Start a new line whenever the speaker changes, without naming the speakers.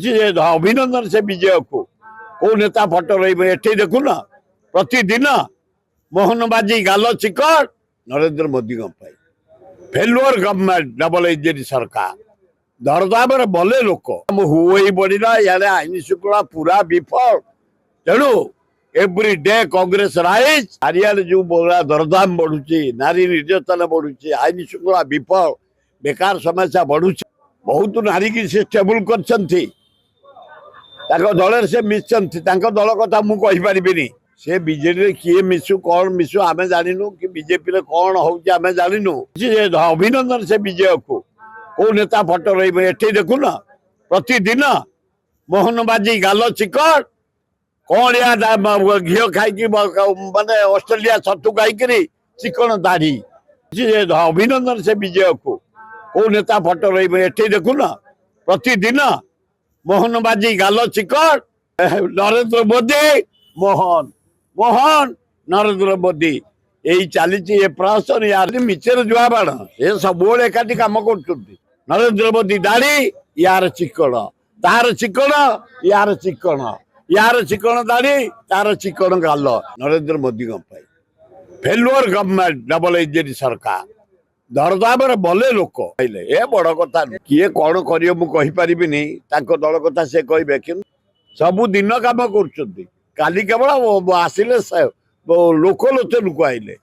अभिनंदन से विजय को कौ नेता फटो रही देखुन प्रतिदिन मोहनबाजी गाल चिकट Narendra Modi failure government double engine सरकार दरदाम बले लोक हुई बढ़ला इे आईन श्रृंखला पूरा विफल तेणु every day Congress rise Haryana जो बड़ा दरदाम बढ़ुची नारी निर्यातन बढ़ुची आईन श्रृंखला विफल बेकार समस्या बढ़ुची बहुत नारी की से स्टेबल करछंती दल से मिसछंती दल कथा मु कहि परिबिनी से बीजेपी किए मिसु कौन मिसु आमे जानिनु कि बीजेपी रे कौन होउची आमे जानिनु अभिनंदन से विजय को कौ नेता फटो रही देखुन प्रतिदिन मोहनबाजी गाल चिकट कौन या घी खाई माने ऑस्ट्रेलिया छतु खाई चिकन दाढ़ी अभिनंदन से विजय को कौ नेता फटो रही देखुन प्रतिदिन मोहनबाजी गाल चिकट नरेंद्र मोदी मोहन मोहन नरेंद्र मोदी यही चली प्रहसन यार मिचर जुआ बाण ये सब एकाठी कम कर नरेंद्र मोदी दाढ़ी यार चिकन तार चिकन यार चिकन यार चिकन दाढ़ी तार चिकन गाल Narendra Modi failure government double engine सरकार दरदाम बले लोक ए बड़ कथा किए कौन कर मुझे दल कथा से कहे कि सबु दिन कम कर केवल आसिले लोक लोचन को आइले